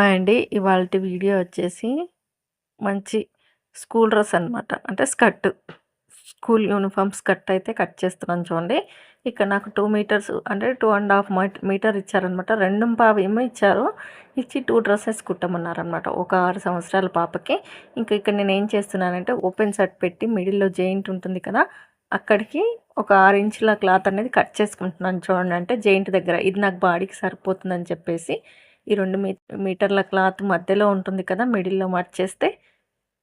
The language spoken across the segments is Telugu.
అండి. ఇవాల్టి వీడియో వచ్చేసి మంచి స్కూల్ డ్రెస్ అనమాట. అంటే స్కర్ట్. స్కూల్ యూనిఫార్మ్ స్కర్ట్ అయితే కట్ చేస్తున్నాను చూడండి. ఇక్కడ నాకు 2 మీటర్స్ అంటే 2 ½ మీటర్ ఇచ్చారనమాట. 2.25 ఏమో ఇచ్చారు. ఇచ్చి 2 డ్రెసెస్ కుట్టమన్నారనమాట. ఒక 6 సంవత్సరాల పాపకి. ఇంకా ఇక్కడ నేనేం చేస్తున్నానంటే ఓపెన్ సెట్ పెట్టి మిడిల్‌లో జెయింట్ ఉంటుంది కదా! అక్కడికి ఒక 6 ఇంచుల క్లాత్ అనేది కట్ చేసుకుంటున్నాను చూడండి. అంటే జెయింట్ దగ్గర. ఇది నాకు బాడీకి సరిపోతుందని చెప్పేసి ఈ 2 మీటర్ల క్లాత్ మధ్యలో ఉంటుంది కదా! మిడిల్‌లో మడిచేస్తే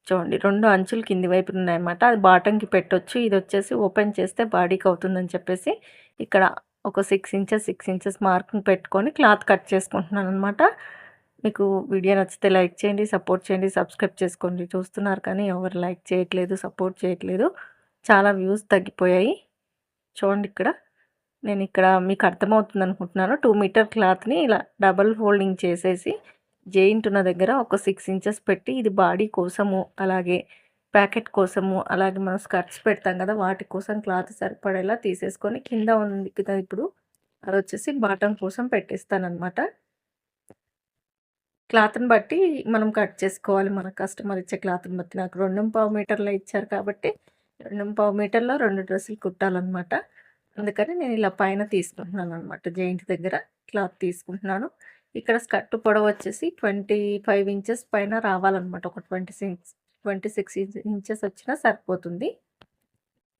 చూడండి 2 అంచులు కింది వైపున ఉన్నాయన్నమాట. అది బాటమ్‌కి పెట్టొచ్చు. ఇదొచ్చేసి ఓపెన్ చేస్తే బాడీకి అవుతుందని చెప్పేసి ఇక్కడ ఒక 6 ఇంచెస్ మార్కింగ్ పెట్టుకొని క్లాత్ కట్ చేసుకుంటున్నాననమాట. మీకు వీడియో నచ్చితే లైక్ చేయండి, సపోర్ట్ చేయండి, సబ్స్క్రైబ్ చేసుకోండి. చూస్తున్నారు కానీ ఎవరు లైక్ చేయట్లేదు, సపోర్ట్ చేయట్లేదు. చాలా వ్యూస్ తగ్గిపోయాయి. చూడండి ఇక్కడ. నేనిక్కడ మీకు అర్థమవుతుందనుకుంటున్నాను. 2 మీటర్ క్లాత్‌ని ఇలా డబుల్ ఫోల్డింగ్ చేసేసి జెయింట్ ఉన్న దగ్గర ఒక 6 ఇంచెస్ పెట్టి ఇది బాడీ కోసము, అలాగే ప్యాకెట్ కోసము, అలాగే మనం స్కర్ట్స్ పెడతాం కదా! వాటి కోసం క్లాత్ సరిపడేలా తీసేసుకొని కింద ఉంది కదా ఇప్పుడు అదొచ్చేసి బాటమ్ కోసం పెట్టేస్తాననమాట. క్లాత్‌ని బట్టి మనం కట్ చేసుకోవాలి. మన కస్టమర్ ఇచ్చే క్లాత్‌ని బట్టి. నాకు 2.25 మీటర్‌లో ఇచ్చారు కాబట్టి 2.25 మీటర్‌లో 2 డ్రెస్సులు కుట్టాలనమాట. అందుకని నేను ఇలా పైన తీసుకుంటున్నాననమాట. జెయింట్ దగ్గర క్లాత్ తీసుకుంటున్నాను. ఇక్కడ స్కర్ట్ పొడవు వచ్చేసి 25 ఇంచెస్ పైన రావాలనమాట. ఒక 26 ఇంచెస్ వచ్చినా సరిపోతుంది.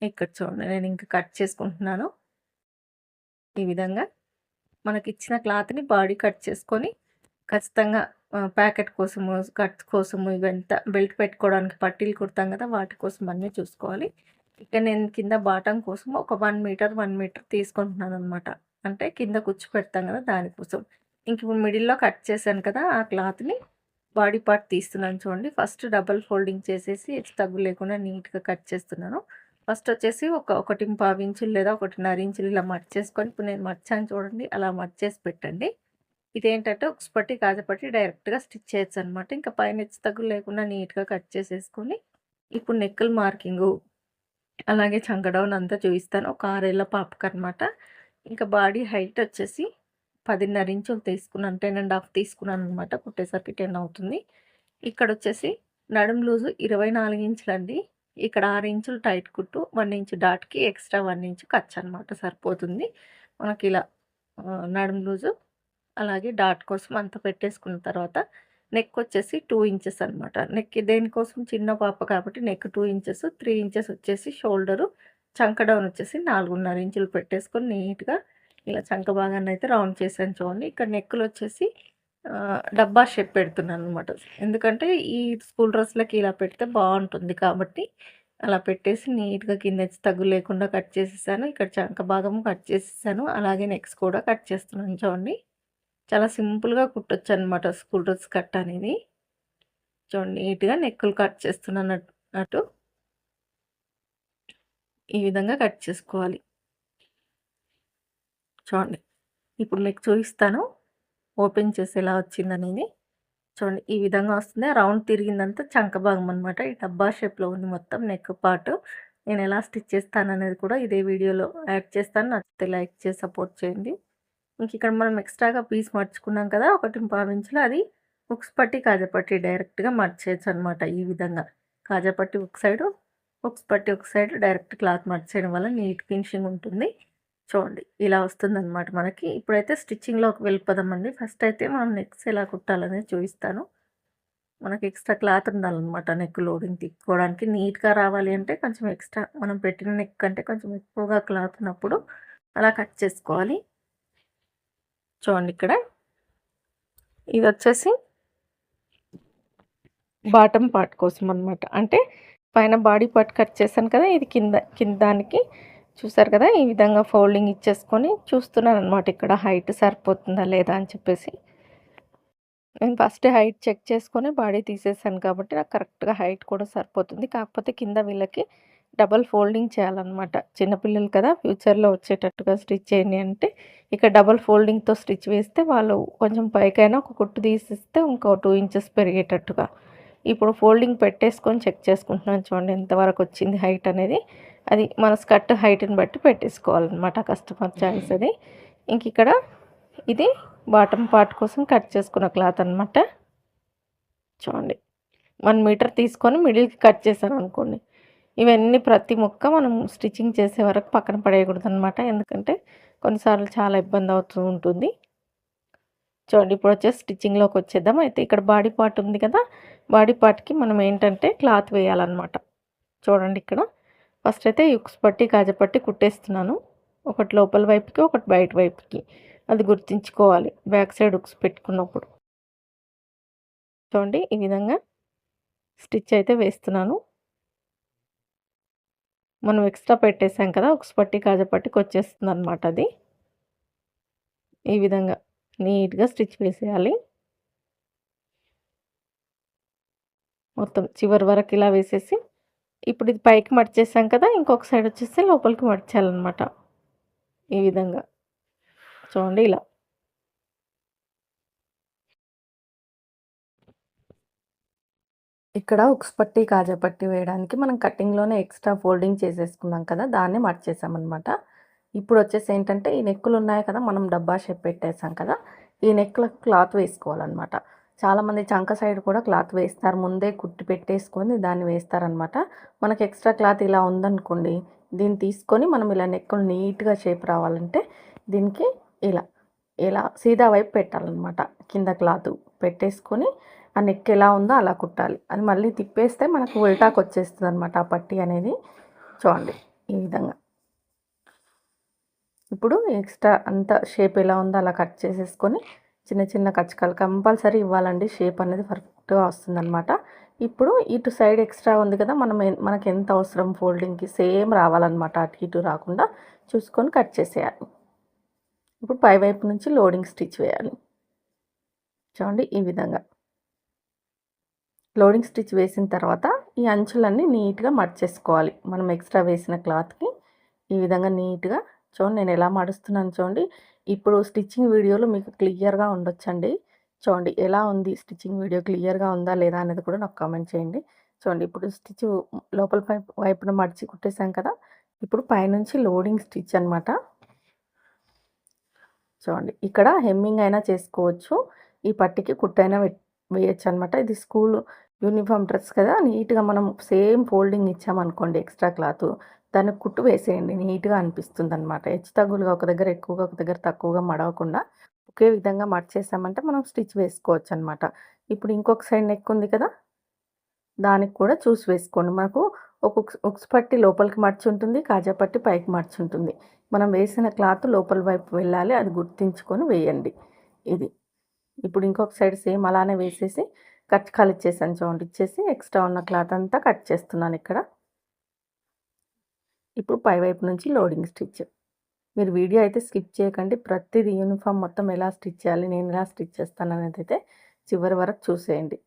ఇక్కడ చూడండి నేను ఇంక కట్ చేసుకుంటున్నాను. ఈ విధంగా మనకిచ్చిన క్లాత్‌ని బాడీ కట్ చేసుకొని ఖచ్చితంగా ప్యాకెట్ కోసము, స్కర్ట్స్ కోసము ఇవంతా బెల్ట్ పెట్టుకోవడానికి పట్టీలు కుడతాం కదా! వాటి కోసం అన్నీ చూసుకోవాలి. ఇక్కడ నేను కింద బాటమ్ కోసం ఒక 1 మీటర్ తీసుకుంటున్నాననమాట. అంటే కింద కుచ్చు పెడతాం కదా! దానికోసం. ఇంక ఇప్పుడు మిడిల్‌లో కట్ చేశాను కదా! ఆ క్లాత్‌ని బాడీ పార్ట్ తీస్తున్నాను చూడండి. ఫస్ట్ డబుల్ ఫోల్డింగ్ చేసేసి హెచ్చు తగ్గు లేకుండా నీట్‌గా కట్ చేస్తున్నాను. ఫస్ట్ వచ్చేసి ఒక 1.25 ఇంచులు లేదా 1.5 ఇంచులు ఇలా మడిచేసుకొని ఇప్పుడు నేను మడిచాను చూడండి. అలా మడిచేసి పెట్టండి. ఇదేంటంటే ఉక్సుపట్టి, కాజాపట్టి డైరెక్ట్‌గా స్టిచ్ చేయొచ్చనమాట. ఇంకా పైన హెచ్చు తగ్గులు లేకుండా నీట్‌గా కట్ చేసేసుకొని, ఇప్పుడు నెక్కుల మార్కింగు, అలాగే చంక డౌన్ అంతా చూయిస్తాను. ఒక 6 ఏళ్ల పాపకనమాట. ఇంకా బాడీ హైట్ వచ్చేసి 10.5 ఇంచులు తీసుకున్నాను. 10 ½ తీసుకున్నాననమాట. కుట్టేసరికి 10 అవుతుంది. ఇక్కడొచ్చేసి నడుము లూజు 24 ఇంచులండి. ఇక్కడ 6 ఇంచులు టైట్ కుట్టు, 1 ఇంచ్ డాట్‌కి ఎక్స్‌ట్రా 1 ఇంచ్ ఖర్చనమాట సరిపోతుంది. మనకిలా నడుము లూజు అలాగే డాట్ కోసం అంత పెట్టేసుకున్న తర్వాత నెక్ వచ్చేసి 2 ఇంచెస్ అనమాట. నెక్ దేనికోసం చిన్న పాప కాబట్టి నెక్ 2 ఇంచెస్, 3 ఇంచెస్ వచ్చేసి షోల్డరు, చంక డౌన్ వచ్చేసి 4.5 ఇంచులు పెట్టేసుకొని నీట్‌గా ఇలా చంక భాగాన్నయితే రౌండ్ చేశాను చూడండి. ఇక్కడ నెక్కులు వచ్చేసి డబ్బా షేప్ పెడుతున్నాననమాట. ఎందుకంటే ఈ స్కూల్ డ్రెస్‌లకి ఇలా పెడితే బావుంటుంది కాబట్టి అలా పెట్టేసి నీట్‌గా కింద హెచ్చు తగ్గు లేకుండా కట్ చేసేసాను. ఇక్కడ చంక భాగము కట్ చేసేసాను. అలాగే నెక్స్ కూడా కట్ చేస్తున్నాను చూడండి. చాలా సింపుల్‌గా కుట్టొచ్చనమాట స్కూల్ డ్రెస్ కట్ అనేది. చూడండి నీట్‌గా నెక్కులు కట్ చేస్తున్నానట్టు ఈ విధంగా కట్ చేసుకోవాలి. చూడండి. ఇప్పుడు మీకు చూపిస్తాను. ఓపెన్ చేసి ఎలా వచ్చిందనేది. చూడండి ఈ విధంగా వస్తుంది. రౌండ్ తిరిగిందంతా చంక భాగం అనమాట. ఈ డబ్బా షేప్‌లో ఉంది మొత్తం నెక్ పార్ట్. నేను ఎలా స్టిచ్ చేస్తాననేది కూడా ఇదే వీడియోలో యాడ్ చేస్తాను. నచ్చితే లైక్ చేసి సపోర్ట్ చేయండి. ఇంకిక్కడ మనం ఎక్స్ట్రాగా పీస్ మడుచుకున్నాం కదా! 1.25 ఇంచులు అది హుక్స్ పట్టి, కాజా పట్టి డైరెక్ట్‌గా మడిచేయొచ్చనమాట ఈ విధంగా. కాజా పట్టి ఒక సైడు, హుక్స్ పట్టి ఒక సైడ్ డైరెక్ట్ క్లాత్ మడిచేయడం వల్ల నీట్ ఫినిషింగ్ ఉంటుంది. చూడండి ఇలా వస్తుందనమాట మనకి. ఇప్పుడైతే స్టిచ్చింగ్‌లోకి వెళ్ళిపోదామండి. ఫస్ట్ అయితే మనం నెక్స్ ఎలా కుట్టాలనేది చూపిస్తాను. మనకి ఎక్స్ట్రా క్లాత్ ఉండాలనమాట నెక్ లోడింగ్ తిప్పుకోవడానికి. నీట్‌గా రావాలి అంటే కొంచెం ఎక్స్ట్రా మనం పెట్టిన నెక్ కంటే కొంచెం ఎక్కువగా క్లాత్ ఉన్నప్పుడు అలా కట్ చేసుకోవాలి. చూడండి ఇక్కడ. ఇదొచ్చేసి బాటమ్ పార్ట్ కోసం అనమాట. అంటే పైన బాడీ పార్ట్ కట్ చేశాను కదా! ఇది కింద దానికి చూసారు కదా! ఈ విధంగా ఫోల్డింగ్ ఇచ్చేసుకొని చూస్తున్నాననమాట ఇక్కడ హైట్ సరిపోతుందా లేదా అని చెప్పేసి. నేను ఫస్ట్ హైట్ చెక్ చేసుకొని బాడీ తీసేసాను కాబట్టి నాకు కరెక్ట్‌గా హైట్ కూడా సరిపోతుంది. కాకపోతే కింద వీళ్ళకి డబల్ ఫోల్డింగ్ చేయాలనమాట. చిన్నపిల్లలు కదా! ఫ్యూచర్‌లో వచ్చేటట్టుగా స్టిచ్ చేయండి అంటే, ఇక్కడ డబల్ ఫోల్డింగ్‌తో స్టిచ్ వేస్తే వాళ్ళు కొంచెం పైకైనా ఒక కుట్టు తీసిస్తే ఇంకో 2 ఇంచెస్ పెరిగేటట్టుగా. ఇప్పుడు ఫోల్డింగ్ పెట్టేసుకొని చెక్ చేసుకుంటున్నాను చూడండి ఎంతవరకు వచ్చింది హైట్ అనేది. అది మన స్కర్ట్ హైట్‌ని బట్టి పెట్టేసుకోవాలనమాట కస్టమర్ చాయిస్ అది. ఇంకిక్కడ ఇది బాటమ్ పార్ట్ కోసం కట్ చేసుకున్న క్లాత్ అనమాట. చూడండి 1 మీటర్ తీసుకొని మిడిల్‌కి కట్ చేశాననుకోండి. ఇవన్నీ ప్రతి ముక్క మనం స్టిచ్చింగ్ చేసే వరకు పక్కన పడేయకూడదనమాట. ఎందుకంటే కొన్నిసార్లు చాలా ఇబ్బంది అవుతూ ఉంటుంది. చూడండి ఇప్పుడొచ్చేసి స్టిచ్చింగ్‌లోకొచ్చేద్దాం. అయితే ఇక్కడ బాడీ పార్ట్ ఉంది కదా! బాడీ పార్ట్‌కి మనం ఏంటంటే క్లాత్ వేయాలనమాట. చూడండి ఇక్కడ ఫస్ట్ అయితే యుక్స్ పట్టి, కాజా పట్టి కుట్టేస్తున్నాను. ఒకటి లోపల వైపుకి, ఒకటి బయట వైపుకి. అది గుర్తుంచుకోవాలి బ్యాక్ సైడ్ హుక్స్ పెట్టుకున్నప్పుడు. చూడండి ఈ విధంగా స్టిచ్ అయితే వేస్తున్నాను. మనం ఎక్స్ట్రా పెట్టేసాం కదా! హుక్స్ పట్టి, కాజా పట్టికొచ్చేస్తుందనమాట అది. ఈ విధంగా నీట్‌గా స్టిచ్ వేసేయాలి. మొత్తం చివరి వరకు ఇలా వేసేసి, ఇప్పుడు ఇది పైకి మడిచేసాం కదా! ఇంకొక సైడ్ వచ్చేసి లోపలికి మడిచేయాలనమాట. ఈ విధంగా. చూడండి ఇలా. ఇక్కడ హుక్స్ పట్టి, కాజా పట్టి వేయడానికి మనం కటింగ్‌లోనే ఎక్స్ట్రా ఫోల్డింగ్ చేసేసుకున్నాం కదా! దాన్నే మడిచేసామనమాట. ఇప్పుడొచ్చేసి ఏంటంటే, ఈ నెక్కులున్నాయి కదా! మనం డబ్బా షేప్ పెట్టేసాం కదా! ఈ నెక్‌లకు క్లాత్ వేసుకోవాలనమాట. చాలామంది చంక సైడ్ కూడా క్లాత్ వేస్తారు. ముందే కుట్టి పెట్టేసుకొని దాన్ని వేస్తారనమాట. మనకి ఎక్స్ట్రా క్లాత్ ఇలా ఉందనుకోండి, దీన్ని తీసుకొని మనం ఇలా నెక్కులు నీట్‌గా షేప్ రావాలంటే దీనికి ఇలా, ఇలా సీదా వైపు పెట్టాలనమాట. కింద క్లాతు పెట్టేసుకొని ఆ నెక్ ఎలా ఉందో అలా కుట్టాలి. అది మళ్ళీ తిప్పేస్తే మనకు ఉల్టాకొచ్చేస్తదనమాట ఆ పట్టీ అనేది. చూడండి ఈ విధంగా. ఇప్పుడు ఎక్స్ట్రా అంతా షేప్ ఎలా ఉందో అలా కట్ చేసేసుకొని చిన్న చిన్న కచ్చకాలు కంపల్సరీ ఇవ్వాలండి. షేప్ అనేది పర్ఫెక్ట్‌గా వస్తుందనమాట. ఇప్పుడు ఇటు సైడ్ ఎక్స్ట్రా ఉంది కదా! మనకు ఎంత అవసరం ఫోల్డింగ్‌కి సేమ్ రావాలనమాట. అటు ఇటు రాకుండా చూసుకొని కట్ చేసేయాలి. ఇప్పుడు పై వైపు నుంచి లోడింగ్ స్టిచ్ వేయాలి. చూడండి ఈ విధంగా. లోడింగ్ స్టిచ్ వేసిన తర్వాత ఈ అంచులన్నీ నీట్‌గా మడిచేసుకోవాలి. మనం ఎక్స్ట్రా వేసిన క్లాత్‌కి ఈ విధంగా నీట్‌గా చూడండి నేను ఎలా మడుస్తున్నాను చూడండి. ఇప్పుడు స్టిచ్చింగ్ వీడియోలో మీకు క్లియర్‌గా ఉండొచ్చండి. చూడండి ఎలా ఉంది స్టిచ్చింగ్ వీడియో క్లియర్‌గా ఉందా లేదా అనేది కూడా నాకు కామెంట్ చేయండి. చూడండి ఇప్పుడు స్టిచ్ లోపల వైపున మడిచి కుట్టేసాం కదా! ఇప్పుడు పైనుంచి లోడింగ్ స్టిచ్ అనమాట. చూడండి ఇక్కడ హెమ్మింగ్ అయినా చేసుకోవచ్చు. ఈ పట్టీకి కుట్టైనా వేయొచ్చనమాట. ఇది స్కూల్ యూనిఫార్మ్ డ్రెస్ కదా! నీట్‌గా మనం సేమ్ ఫోల్డింగ్ ఇచ్చామనుకోండి ఎక్స్ట్రా క్లాతు, దానికి కుట్టు వేసేయండి నీట్‌గా అనిపిస్తుందనమాట. హెచ్చు తగ్గులుగా ఒక దగ్గర ఎక్కువగా, ఒక దగ్గర తక్కువగా మడవకుండా ఒకే విధంగా మడిచేసామంటే మనం స్టిచ్ వేసుకోవచ్చనమాట. ఇప్పుడు ఇంకొక సైడ్ నెక్ ఉంది కదా! దానికి కూడా చూసి వేసుకోండి. మనకు ఒక ఉక్స్ పట్టి లోపలికి మడిచుంటుంది. కాజా పట్టి పైకి మడిచుంటుంది. మనం వేసిన క్లాత్ లోపల వైపు వెళ్ళాలి. అది గుర్తుంచుకొని వేయండి. ఇది. ఇప్పుడు ఇంకొక సైడ్ సేమ్ అలానే వేసేసి ఇచ్చేసాను చూడండి. ఇచ్చేసి ఎక్స్ట్రా ఉన్న క్లాత్ అంతా కట్ చేస్తున్నాను ఇక్కడ. ఇప్పుడు పై వైపు నుంచి లోడింగ్ స్టిచ్. మీరు వీడియో అయితే స్కిప్ చేయకండి. ప్రతిది యూనిఫార్మ్ మొత్తం ఎలా స్టిచ్ చేయాలి, నేను ఎలా స్టిచ్ చేస్తాననేదైతే చివరి వరకు చూసేయండి.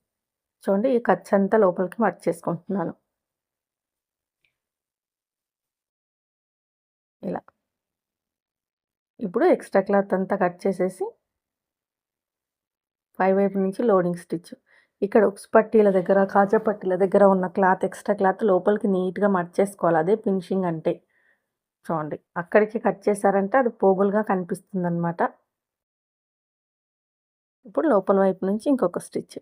చూడండి ఈ ఖర్చంతా లోపలికి మడిచేసుకుంటున్నాను. ఇలా. ఇప్పుడు ఎక్స్ట్రా క్లాత్ అంతా కట్ చేసేసి పై వైపు నుంచి లోడింగ్ స్టిచ్. ఇక్కడ ఉక్స్ పట్టీల దగ్గర, కాజా పట్టీల దగ్గర ఉన్న క్లాత్ ఎక్స్ట్రా క్లాత్ లోపలికి నీట్‌గా మడిచేసుకోవాలి. అదే ఫినిషింగ్ అంటే. చూడండి. అక్కడికి కట్ చేశారంటే అది పోగులుగా కనిపిస్తుందనమాట. ఇప్పుడు లోపల వైపు నుంచి ఇంకొక స్టిచ్.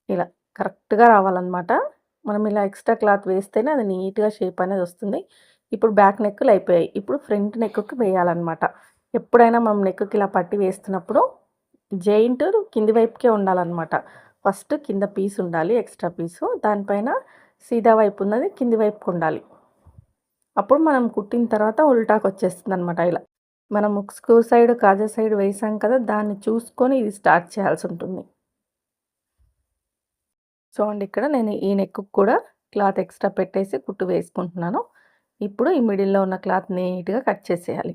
ఇలా కరెక్ట్‌గా రావాలనమాట. మనం ఇలా ఎక్స్ట్రా క్లాత్ వేస్తేనే అది నీట్‌గా షేప్ అనేది వస్తుంది. ఇప్పుడు బ్యాక్ నెక్కులు అయిపోయాయి. ఇప్పుడు ఫ్రంట్ నెక్‌కి వేయాలనమాట. ఎప్పుడైనా మనం నెక్‌కి ఇలా పట్టి వేస్తున్నప్పుడు జెయింట్ కింది వైపుకే ఉండాలనమాట. ఫస్ట్ కింద పీస్ ఉండాలి ఎక్స్ట్రా పీసు. దానిపైన సీదా వైపు ఉన్నది కింది వైపుకు ఉండాలి. అప్పుడు మనం కుట్టిన తర్వాత ఉల్టాకొచ్చేస్తుందనమాట ఇలా. మనం స్క్రూ సైడ్, కాజా సైడ్ వేసాం కదా! దాన్ని చూసుకొని ఇది స్టార్ట్ చేయాల్సుంటుంది. చూడండి ఇక్కడ నేను ఈ నెక్‌కి కూడా క్లాత్ ఎక్స్ట్రా పెట్టేసి కుట్టు వేసుకుంటున్నాను. ఇప్పుడు ఈ మిడిల్‌లో ఉన్న క్లాత్ నీట్‌గా కట్ చేసేయాలి.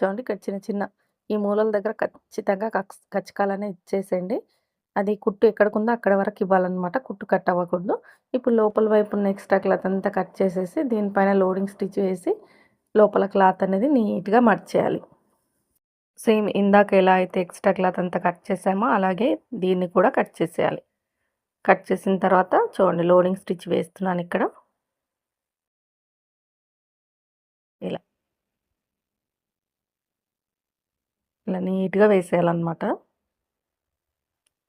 చూడండి ఇక్కడ చిన్న చిన్న ఈ మూలల దగ్గర ఖచ్చితంగా కచ్చకాలనేది ఇచ్చేసేయండి. అది కుట్టు ఎక్కడికుందో అక్కడ వరకు ఇవ్వాలనమాట. కుట్టు కట్ అవ్వకూడదు. ఇప్పుడు లోపల వైపు ఉన్న ఎక్స్ట్రా క్లాత్ అంతా కట్ చేసేసి దీనిపైన లోడింగ్ స్టిచ్ వేసి లోపల క్లాత్ అనేది నీట్‌గా మడిచేయాలి. సేమ్ ఇందాక ఎలా అయితే ఎక్స్ట్రా క్లాత్ అంతా కట్ చేసామో అలాగే దీన్ని కూడా కట్ చేసేయాలి. కట్ చేసిన తర్వాత చూడండి లోడింగ్ స్టిచ్ వేస్తున్నాను ఇక్కడ. ఇలా. ఇలా నీట్‌గా వేసేయాలనమాట.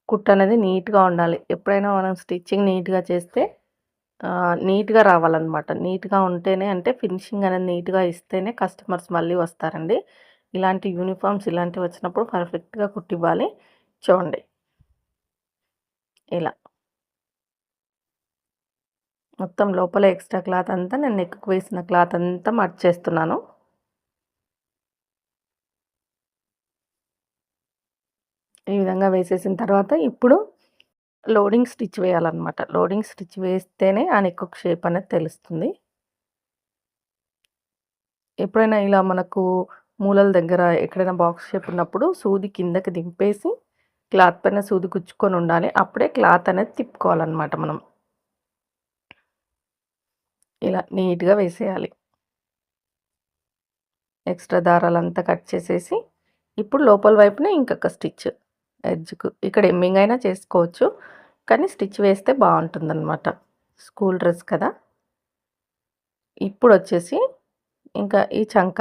కుట్టు అనేది నీట్‌గా ఉండాలి. ఎప్పుడైనా మనం స్టిచ్చింగ్ నీట్‌గా చేస్తే నీట్‌గా రావాలనమాట. నీట్‌గా ఉంటేనే అంటే ఫినిషింగ్ అనేది నీట్‌గా ఇస్తేనే కస్టమర్స్ మళ్ళీ వస్తారండి. ఇలాంటి యూనిఫార్మ్స్ ఇలాంటివి వచ్చినప్పుడు పర్ఫెక్ట్‌గా కుట్టివ్వాలి. చూడండి ఇలా. మొత్తం లోపల ఎక్స్‌ట్రా క్లాత్ అంతా నేను నెక్‌కి వేసిన క్లాత్ అంతా మడిచేస్తున్నాను. ఈ విధంగా వేసేసిన తర్వాత ఇప్పుడు లోడింగ్ స్టిచ్ వేయాలనమాట. లోడింగ్ స్టిచ్ వేస్తేనే ఆ నెక్‌కు షేప్ అనేది తెలుస్తుంది. ఎప్పుడైనా ఇలా మనకు మూలల దగ్గర ఎక్కడైనా బాక్స్ షేప్ ఉన్నప్పుడు సూది కిందకి దింపేసి క్లాత్ పైన సూది గుచ్చుకొని ఉండాలి. అప్పుడే క్లాత్ అనేది తిప్పుకోవాలనమాట మనం. ఇలా నీట్‌గా వేసేయాలి. ఎక్స్‌ట్రా దారాలంతా కట్ చేసేసి ఇప్పుడు లోపల వైపున ఇంకొక స్టిచ్ ఎడ్జ్‌కు. ఇక్కడ ఎమ్మింగ్ అయినా చేసుకోవచ్చు. కానీ స్టిచ్ వేస్తే బావుంటుందనమాట. స్కూల్ డ్రెస్ కదా! ఇప్పుడొచ్చేసి ఇంకా ఈ చంక.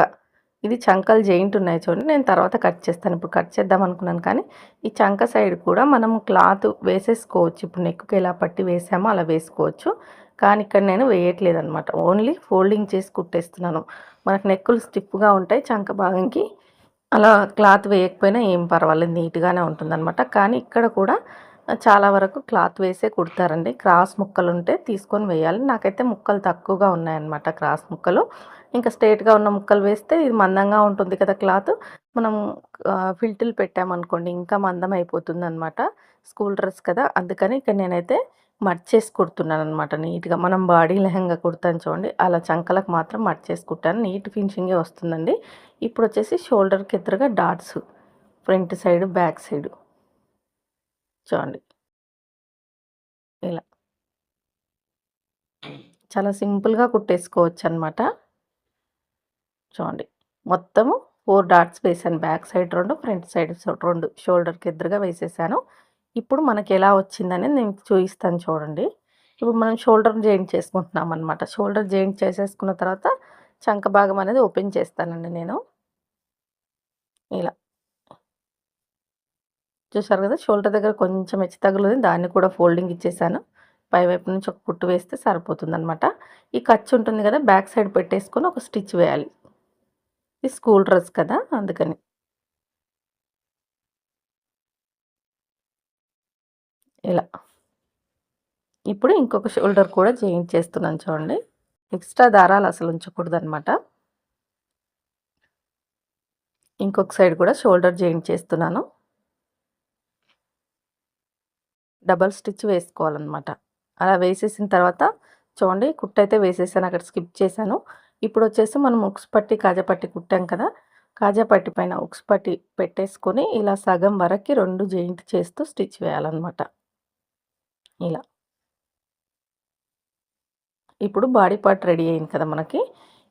ఇది చంకలు జెయింట్ ఉన్నాయి చూడండి. నేను తర్వాత కట్ చేస్తాను. ఇప్పుడు కట్ చేద్దాం అనుకున్నాను కానీ, ఈ చంక సైడ్ కూడా మనం క్లాత్ వేసేసుకోవచ్చు. ఇప్పుడు నెక్‌కి ఎలా పట్టి వేసామో అలా వేసుకోవచ్చు. కానీ ఇక్కడ నేను వేయట్లేదనమాట. ఓన్లీ ఫోల్డింగ్ చేసి కుట్టేస్తున్నాను. మనకు నెక్కులు స్టిఫ్‌గా ఉంటాయి. చంక భాగంకి అలా క్లాత్ వేయకపోయినా ఏం పర్వాలేదు. నీట్‌గానే ఉంటుందనమాట. కానీ ఇక్కడ కూడా చాలా వరకు క్లాత్ వేసే కుడతారండి. క్రాస్ ముక్కలుంటే తీసుకొని వేయాలి. నాకైతే ముక్కలు తక్కువగా ఉన్నాయన్నమాట క్రాస్ ముక్కలు. ఇంకా స్ట్రెయిట్‌గా ఉన్న ముక్కలు వేస్తే ఇది మందంగా ఉంటుంది కదా క్లాత్. మనం ఫిల్టులు పెట్టామనుకోండి ఇంకా మందం అయిపోతుందనమాట. స్కూల్ డ్రెస్ కదా! అందుకని ఇక్కడ నేనైతే మడిచేసి కుడుతున్నాననమాట నీట్‌గా. మనం బాడీ లెహంగా కుడతాం చూడండి, అలా చంకలకు మాత్రం మడిచేసి కుట్టాను. నీట్ ఫినిషింగే వస్తుందండి. ఇప్పుడొచ్చేసి షోల్డర్‌కి ఎదురుగా dots. Front side, back side చూడండి ఇలా. చాలా సింపుల్‌గా కుట్టేసుకోవచ్చనమాట. చూడండి. మొత్తము 4 డాట్స్ వేసాను. బ్యాక్ సైడ్ 2, ఫ్రంట్ సైడ్ 2 షోల్డర్‌కి ఎదురుగా వేసేసాను. ఇప్పుడు మనకెలా వచ్చిందనేది నేను చూయిస్తాను చూడండి. ఇప్పుడు మనం షోల్డర్ జాయింట్ చేసుకుంటున్నామనమాట. షోల్డర్ జాయింట్ చేసేసుకున్న తర్వాత చంక భాగం అనేది ఓపెన్ చేస్తానండి నేను. ఇలా. చూసారు కదా! షోల్డర్ దగ్గర కొంచెం హెచ్చు తగులుంది. దాన్ని కూడా ఫోల్డింగ్ ఇచ్చేసాను. పైవైపు నుంచి ఒక కుట్టు వేస్తే సరిపోతుందనమాట. ఈ ఖర్చు ఉంటుంది కదా! బ్యాక్ సైడ్ పెట్టేసుకొని ఒక స్టిచ్ వేయాలి. ఇది స్కూల్ డ్రెస్ కదా! అందుకని. ఇలా. ఇప్పుడు ఇంకొక షోల్డర్ కూడా జాయింట్ చేస్తున్నాను చూడండి. ఎక్స్ట్రా దారాలు అసలు ఉంచకూడదనమాట. ఇంకొక సైడ్ కూడా షోల్డర్ జాయింట్ చేస్తున్నాను. డబల్ స్టిచ్ వేసుకోవాలనమాట. అలా వేసేసిన తర్వాత చూడండి కుట్టయితే వేసేసాను. అక్కడ స్కిప్ చేశాను. ఇప్పుడొచ్చేసి మనం ఉక్స్ పట్టి, కాజా పట్టి కుట్టాం కదా! కాజా పట్టి పైన ఉక్స్ పట్టి పెట్టేసుకొని ఇలా సగం వరకి 2 జాయింట్ చేస్తూ స్టిచ్ వేయాలనమాట. ఇలా. ఇప్పుడు బాడీ పార్ట్ రెడీ అయింది కదా మనకి.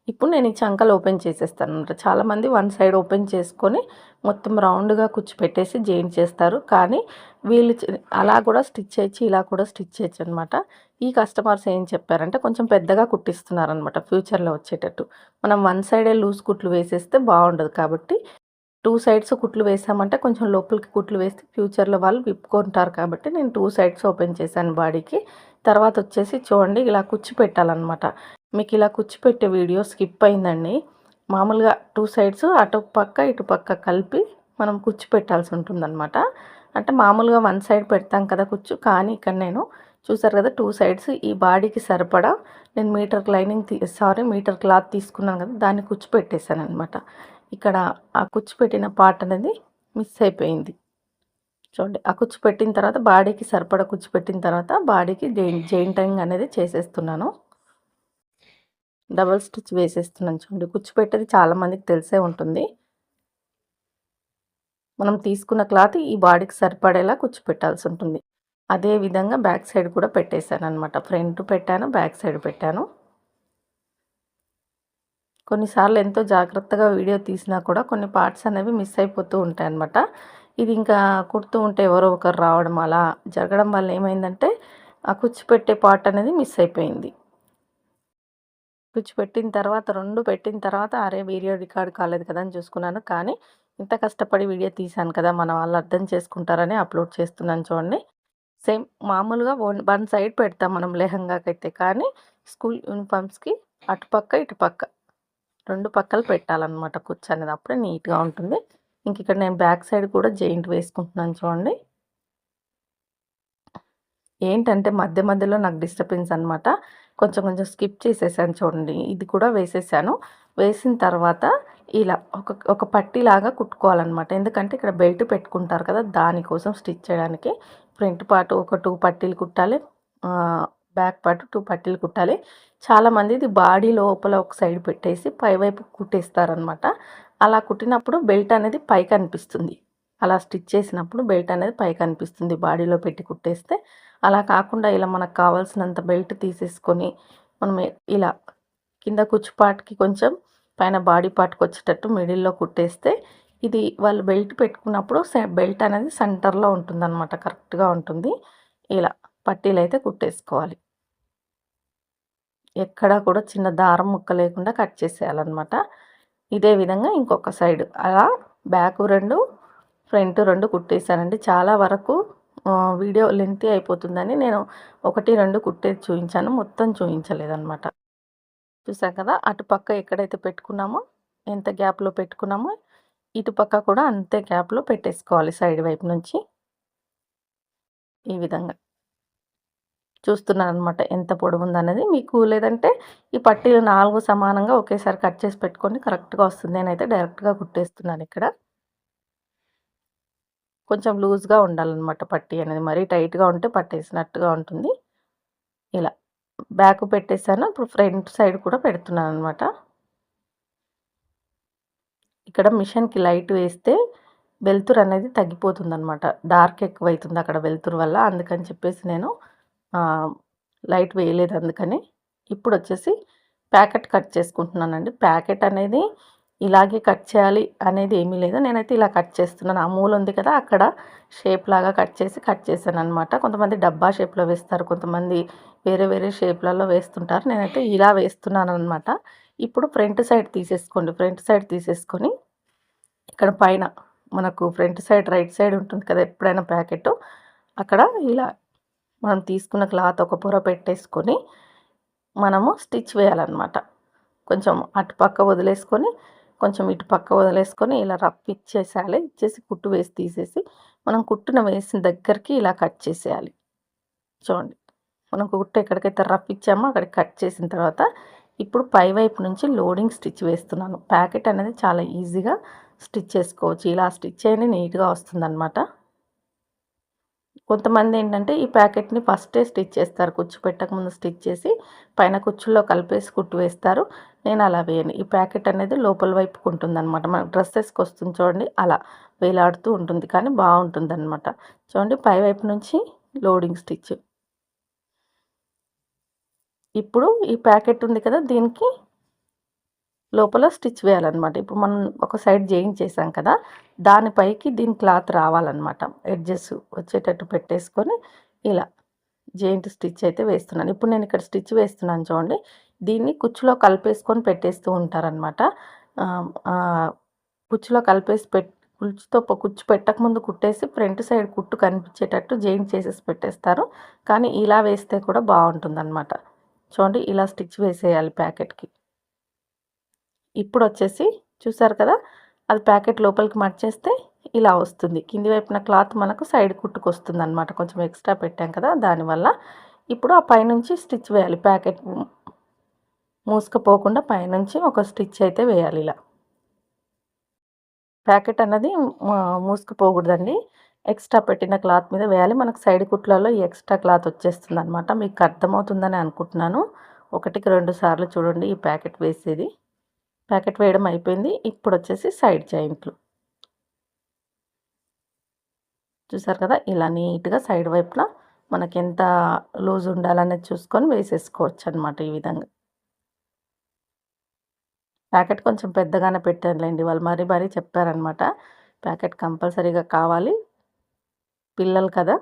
ఇప్పుడు నేను ఈ చంకలు ఓపెన్ చేసేస్తాననమాట. చాలామంది వన్ సైడ్ ఓపెన్ చేసుకొని మొత్తం రౌండ్‌గా కుచ్చిపెట్టేసి జాయింట్ చేస్తారు. కానీ వీళ్ళు అలా కూడా స్టిచ్ చేయొచ్చు, ఇలా కూడా స్టిచ్ చేయొచ్చనమాట. ఈ కస్టమర్స్ ఏం చెప్పారంటే కొంచెం పెద్దగా కుట్టిస్తున్నారనమాట ఫ్యూచర్‌లో వచ్చేటట్టు. మనం వన్ సైడే లూజ్ కుట్లు వేసేస్తే బాగుండదు కాబట్టి 2 సైడ్స్ కుట్లు వేసామంటే కొంచెం లోపలికి కుట్లు వేస్తే ఫ్యూచర్‌లో వాళ్ళు విప్పుకుంటారు కాబట్టి నేను 2 సైడ్స్ ఓపెన్ చేశాను బాడీకి. తర్వాత వచ్చేసి చూడండి ఇలా కుచ్చి పెట్టాలనమాట. మీకు ఇలా కుచ్చి పెట్టే వీడియో స్కిప్ అయిందండి. మామూలుగా 2 సైడ్స్ అటు పక్క, ఇటు పక్క కలిపి మనం కుచ్చి పెట్టాల్సి ఉంటుందనమాట. అంటే మామూలుగా వన్ సైడ్ పెడతాం కదా కుచ్చు. కానీ ఇక్కడ నేను చూసారు కదా 2 సైడ్స్ ఈ బాడీకి సరిపడా నేను మీటర్ క్లాత్ తీసుకున్నాను కదా! దాన్ని కుచ్చి పెట్టేసాననమాట. ఇక్కడ ఆ కుచ్చు పెట్టిన పార్ట్ అనేది మిస్ అయిపోయింది. చూడండి ఆ కుచ్చు పెట్టిన తర్వాత బాడీకి సరిపడా కుచ్చు పెట్టిన తర్వాత బాడీకి జెయింటింగ్ అనేది చేసేస్తున్నాను. డబల్ స్టిచ్ వేసేస్తున్నాను చూడండి. కుచ్చు పెట్టేది చాలామందికి తెలిసే ఉంటుంది. మనం తీసుకున్న క్లాత్ ఈ బాడీకి సరిపడేలా కుచ్చు పెట్టాల్సి ఉంటుంది. అదే విధంగా బ్యాక్ సైడ్ కూడా పెట్టేశాననమాట. ఫ్రంట్ పెట్టాను, బ్యాక్ సైడ్ పెట్టాను. కొన్నిసార్లు ఎంతో జాగ్రత్తగా వీడియో తీసినా కూడా కొన్ని పార్ట్స్ అనేవి మిస్ అయిపోతూ ఉంటాయన్నమాట. ఇది ఇంకా కుడుతూ ఉంటే ఎవరో ఒకరు రావడం అలా జరగడం వల్ల ఏమైందంటే ఆ కుచ్చు పెట్టే పార్ట్ అనేది మిస్ అయిపోయింది. కుచ్చు పెట్టిన తర్వాత 2 పెట్టిన తర్వాత అరే వీడియో రికార్డ్ కాలేదు కదా అని చూసుకున్నాను. కానీ ఇంత కష్టపడి వీడియో తీశాను కదా! మన వాళ్ళు అర్థం చేసుకుంటారని అప్‌లోడ్ చేస్తున్నాను చూడండి. సేమ్ మామూలుగా వన్ సైడ్ పెడతాం మనం లెహంగాకైతే. కానీ స్కూల్ యూనిఫార్మ్స్‌కి అటుపక్క, ఇటుపక్క 2 పక్కలు పెట్టాలనమాట కుచ్చు అనేది. అప్పుడే నీట్‌గా ఉంటుంది. ఇంక ఇక్కడ నేను బ్యాక్ సైడ్ కూడా జెయింట్ వేసుకుంటున్నాను చూడండి. ఏంటంటే మధ్య మధ్యలో నాకు డిస్టర్బెన్స్ అనమాట. కొంచెం కొంచెం స్కిప్ చేసేసాను చూడండి. ఇది కూడా వేసేసాను. వేసిన తర్వాత ఇలా ఒక పట్టీలాగా కుట్టుకోవాలనమాట. ఎందుకంటే ఇక్కడ బెల్ట్ పెట్టుకుంటారు కదా! దానికోసం స్టిచ్ చేయడానికి. ఫ్రంట్ పార్ట్ ఒక 2 పట్టీలు కుట్టాలి. బ్యాక్ పార్ట్ 2 పట్టీలు కుట్టాలి. చాలామంది ఇది బాడీ లోపల ఒక సైడ్ పెట్టేసి పైవైపు కుట్టేస్తారనమాట. అలా కుట్టినప్పుడు బెల్ట్ అనేది పైకనిపిస్తుంది. అలా స్టిచ్ చేసినప్పుడు బెల్ట్ అనేది పైకనిపిస్తుంది బాడీలో పెట్టి కుట్టేస్తే. అలా కాకుండా ఇలా మనకు కావాల్సినంత బెల్ట్ తీసేసుకొని మనం ఇలా కింద కుచ్చు పార్ట్‌కి కొంచెం పైన బాడీ పార్ట్‌కి వచ్చేటట్టు మిడిల్‌లో కుట్టేస్తే ఇది వాళ్ళు బెల్ట్ పెట్టుకున్నప్పుడు బెల్ట్ అనేది సెంటర్‌లో ఉంటుందన్నమాట. కరెక్ట్‌గా ఉంటుంది. ఇలా పట్టీలైతే కుట్టేసుకోవాలి. ఎక్కడా కూడా చిన్న దారం ముక్క లేకుండా కట్ చేసేయాలన్నమాట. ఇదే విధంగా ఇంకొక సైడ్ అలా బ్యాక్ 2 ఫ్రంట్ 2 కుట్టేసానండి. చాలా వరకు వీడియో లెంతీ అయిపోతుందని నేను 1, 2 కుట్టేది చూయించాను. మొత్తం చూయించలేదనమాట. చూసారు కదా! అటుపక్క ఎక్కడైతే పెట్టుకున్నామో, ఎంత గ్యాప్‌లో పెట్టుకున్నామో, ఇటుపక్క కూడా అంతే గ్యాప్‌లో పెట్టేసుకోవాలి సైడ్ వైపు నుంచి. ఈ విధంగా. చూస్తున్నారనమాట ఎంత పొడవుందనేది. మీకు లేదంటే ఈ పట్టీలు 4 సమానంగా ఒకేసారి కట్ చేసి పెట్టుకోండి. కరెక్ట్‌గా వస్తుంది. నేనైతే డైరెక్ట్‌గా కుట్టేస్తున్నానిక్కడ. కొంచెం లూజ్‌గా ఉండాలనమాట పట్టీ అనేది. మరీ టైట్‌గా ఉంటే పట్టేసినట్టుగా ఉంటుంది. ఇలా బ్యాక్ పెట్టేసాను. ఇప్పుడు ఫ్రంట్ సైడ్ కూడా పెడుతున్నాననమాట. ఇక్కడ మిషన్‌కి లైట్ వేస్తే వెలుతురు అనేది తగ్గిపోతుందనమాట. డార్క్ ఎక్కువైతుంది అక్కడ వెలుతురు వల్ల. అందుకని చెప్పేసి నేను లైట్ వేయలేదు అందుకని. ఇప్పుడొచ్చేసి ప్యాకెట్ కట్ చేసుకుంటున్నానండి. ప్యాకెట్ అనేది ఇలాగే కట్ చేయాలి అనేది ఏమీ లేదు. నేనైతే ఇలా కట్ చేస్తున్నాను. ఆ మూల ఉంది కదా! అక్కడ షేప్ లాగా కట్ చేశాననమాట. కొంతమంది డబ్బా షేప్‌లో వేస్తారు. కొంతమంది వేరే వేరే షేప్‌లలో వేస్తుంటారు. నేనైతే ఇలా వేస్తున్నాననమాట. ఇప్పుడు ఫ్రంట్ సైడ్ తీసేసుకోండి. ఫ్రంట్ సైడ్ తీసేసుకొని ఇక్కడ పైన మనకు ఫ్రంట్ సైడ్ రైట్ సైడ్ ఉంటుంది కదా! ఎప్పుడైనా ప్యాకెటు అక్కడ ఇలా మనం తీసుకున్న క్లాత్ ఒక పొర పెట్టేసుకొని మనము స్టిచ్ వేయాలన్నమాట. కొంచెం అటు పక్క వదిలేసుకొని, కొంచెం ఇటు పక్క వదిలేసుకొని ఇలా రఫ్ ఇచ్చేసేయాలి. ఇచ్చేసి కుట్టు వేసి తీసేసి, మనం కుట్టున వేసిన దగ్గరికి ఇలా కట్ చేసేయాలి. చూడండి. మనం కుట్టు ఎక్కడికైతే రఫ్ ఇచ్చామో అక్కడికి కట్ చేసిన తర్వాత, ఇప్పుడు పై వైపు నుంచి లోడింగ్ స్టిచ్ వేస్తున్నాను. ప్యాకెట్ అనేది చాలా ఈజీగా స్టిచ్ చేసుకోవచ్చు. ఇలా స్టిచ్ చేయండి నీట్‌గా వస్తుందన్నమాట. కొంతమందేంటంటే ఈ ప్యాకెట్‌ని ఫస్టే స్టిచ్ చేస్తారు. కుచ్చు పెట్టకముందు స్టిచ్ చేసి పైన కుచ్చుల్లో కలిపేసి కుట్టు వేస్తారు. నేను అలా వేయను. ఈ ప్యాకెట్ అనేది లోపల వైపుకు ఉంటుందన్నమాట. మన డ్రెస్సెస్‌కి వస్తుంది చూడండి అలా వేలాడుతూ ఉంటుంది. కానీ బావుంటుందన్నమాట. చూడండి పైవైపు నుంచి లోడింగ్ స్టిచ్. ఇప్పుడు ఈ ప్యాకెట్ ఉంది కదా! దీనికి లోపల స్టిచ్ వేయాలన్నమాట. ఇప్పుడు మనం ఒక సైడ్ జాయిన్ చేసాం కదా! దానిపైకి దీని క్లాత్ రావాలన్నమాట. ఎడ్జెస్ వచ్చేటట్టు పెట్టేసుకొని ఇలా జాయింట్ స్టిచ్ అయితే వేస్తున్నాను. ఇప్పుడు నేను ఇక్కడ స్టిచ్ వేస్తున్నాను చూడండి. దీన్ని కుచ్చులో కలిపేసుకొని పెట్టేస్తూ ఉంటారనమాట. కుచ్చులో కలిపేసి కుచ్చు పెట్టకముందు కుట్టేసి ఫ్రంట్ సైడ్ కుట్టు కనిపించేటట్టు జాయింట్ చేసేసి పెట్టేస్తారు. కానీ ఇలా వేస్తే కూడా బావుంటుందనమాట. చూడండి ఇలా స్టిచ్ వేసేయాలి ప్యాకెట్‌కి. ఇప్పుడొచ్చేసి చూసారు కదా! అది ప్యాకెట్ లోపలికి మడిచేస్తే ఇలా వస్తుంది. కింది వైపున క్లాత్ మనకు సైడ్ కుట్టుకొస్తుందనమాట. కొంచెం ఎక్స్ట్రా పెట్టాం కదా! దానివల్ల. ఇప్పుడు ఆ పైనుంచి స్టిచ్ వేయాలి. ప్యాకెట్ మూసుకుపోకుండా పైనుంచి ఒక స్టిచ్ అయితే వేయాలి ఇలా. ప్యాకెట్ అన్నది మూసుకుపోకూడదండి. ఎక్స్ట్రా పెట్టిన క్లాత్ మీద వేయాలి. మనకు సైడ్ కుట్లలో ఈ ఎక్స్ట్రా క్లాత్ వచ్చేస్తుందనమాట. మీకు అర్థమవుతుందని అనుకుంటున్నాను. 1కి 2 సార్లు చూడండి ఈ ప్యాకెట్ వేసేది. ప్యాకెట్ వేయడం అయిపోయింది. ఇప్పుడొచ్చేసి సైడ్ జాయింట్లు. చూసారు కదా! ఇలా నీట్‌గా సైడ్ వైపున మనకెంత లూజ్ ఉండాలనేది చూసుకొని వేసేసుకోవచ్చనమాట ఈ విధంగా. ప్యాకెట్ కొంచెం పెద్దగానే పెట్టానులెండి. వాళ్ళు మరీ మరీ చెప్పారనమాట. ప్యాకెట్ కంపల్సరీగా కావాలి. పిల్లలు కదా!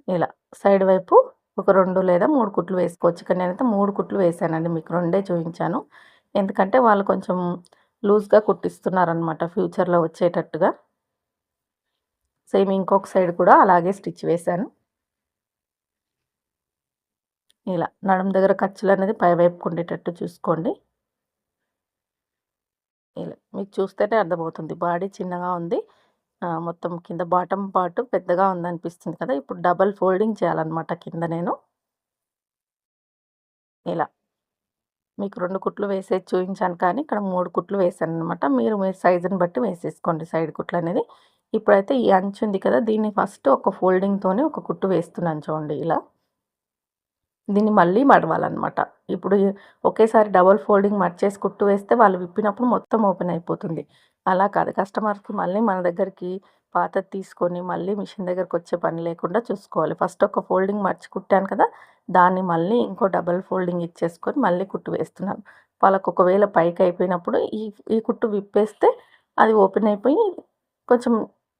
ఇలా సైడ్ వైపు ఒక 2 లేదా 3 కుట్లు వేసుకోవచ్చు. ఇక్కడ నేనైతే 3 కుట్లు వేశానండి. మీకు 2 చూయించాను. ఎందుకంటే వాళ్ళు కొంచెం లూజ్గా కుట్టిస్తున్నారనమాట ఫ్యూచర్లో వచ్చేటట్టుగా. సేమ్ ఇంకొక సైడ్ కూడా అలాగే స్టిచ్ వేశాను. ఇలా నడుము దగ్గర ఖర్చులు అనేది పై వైపుకు ఉండేటట్టు చూసుకోండి. ఇలా మీకు చూస్తేనే అర్థమవుతుంది బాడీ చిన్నగా ఉంది. మొత్తం కింద బాటమ్ పార్ట్ పెద్దగా ఉందనిపిస్తుంది కదా! ఇప్పుడు డబల్ ఫోల్డింగ్ చేయాలన్నమాట కింద నేను. ఇలా మీకు 2 కుట్లు వేసేది చూయించాను కానీ ఇక్కడ 3 కుట్లు వేశాననమాట. మీరు మీ సైజుని బట్టి వేసేసుకోండి సైడ్ కుట్లనేది. ఇప్పుడైతే ఈ అంచు ఉంది కదా! దీన్ని ఫస్ట్ ఒక ఫోల్డింగ్‌తోనే ఒక కుట్టు వేస్తున్నాను చూడండి ఇలా. దీన్ని మళ్ళీ మడవాలనమాట. ఇప్పుడు ఒకేసారి డబుల్ ఫోల్డింగ్ మడిచేసి కుట్టు వేస్తే వాళ్ళు విప్పినప్పుడు మొత్తం ఓపెన్ అయిపోతుంది. అలా కాదు కస్టమర్స్‌కి మళ్ళీ మన దగ్గరికి పాతది తీసుకొని మళ్ళీ మిషన్ దగ్గరకొచ్చే పని లేకుండా చూసుకోవాలి. ఫస్ట్ ఒక ఫోల్డింగ్ మడిచి కుట్టాను కదా! దాన్ని మళ్ళీ ఇంకో డబుల్ ఫోల్డింగ్ ఇచ్చేసుకొని మళ్ళీ కుట్టు వేస్తున్నాను. వాళ్ళకి ఒకవేళ పైకి అయిపోయినప్పుడు ఈ ఈ కుట్టు విప్పేస్తే అది ఓపెన్ అయిపోయి కొంచెం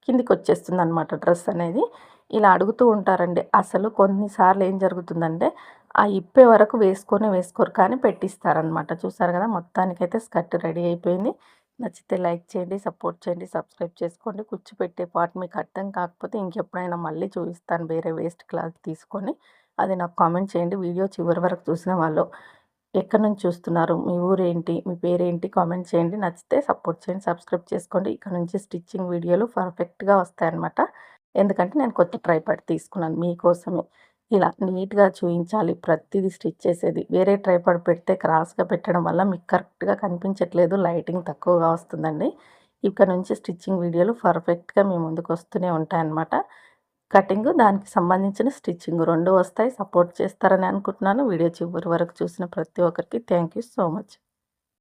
కిందికొచ్చేస్తుందనమాట డ్రెస్ అనేది. ఇలా అడుగుతూ ఉంటారండి. అసలు కొన్నిసార్లు ఏం జరుగుతుందంటే, ఆ ఇప్పే వరకు వేసుకోరు కానీ పెట్టిస్తారనమాట. చూసారు కదా! మొత్తానికైతే స్కర్ట్ రెడీ అయిపోయింది. నచ్చితే లైక్ చేయండి, సపోర్ట్ చేయండి, సబ్స్క్రైబ్ చేసుకోండి. కుచ్చు పెట్టే పార్ట్ మీకు అర్థం కాకపోతే ఇంకెప్పుడైనా మళ్ళీ చూపిస్తాను వేరే వేస్ట్ క్లాత్ తీసుకొని. అది నాకు కామెంట్ చేయండి. వీడియో చివరి వరకు చూసిన వాళ్ళు ఎక్కడి నుంచి చూస్తున్నారు? మీ ఊరేంటి? మీ పేరేంటి? కామెంట్ చేయండి. నచ్చితే సపోర్ట్ చేయండి, సబ్స్క్రైబ్ చేసుకోండి. ఇక నుంచి స్టిచ్చింగ్ వీడియోలు పర్ఫెక్ట్‌గా వస్తాయన్నమాట. ఎందుకంటే నేను కొత్త ట్రైపాడ్ తీసుకున్నాను మీకోసమే. ఇలా నీట్‌గా చూయించాలి ప్రతీది స్టిచ్ చేసేది. వేరే ట్రైపాడ్ పెడితే క్రాస్‌గా పెట్టడం వల్ల మీకు కరెక్ట్‌గా కనిపించట్లేదు. లైటింగ్ తక్కువగా వస్తుందండి. ఇక నుంచి స్టిచ్చింగ్ వీడియోలు పర్ఫెక్ట్‌గా మీ ముందుకు వస్తూనే ఉంటాయన్నమాట. కటింగు, దానికి సంబంధించిన స్టిచ్చింగ్ 2 వస్తాయి. సపోర్ట్ చేస్తారని అనుకుంటున్నాను. వీడియో చివరి వరకు చూసిన ప్రతి ఒక్కరికి థ్యాంక్ యూ సో మచ్.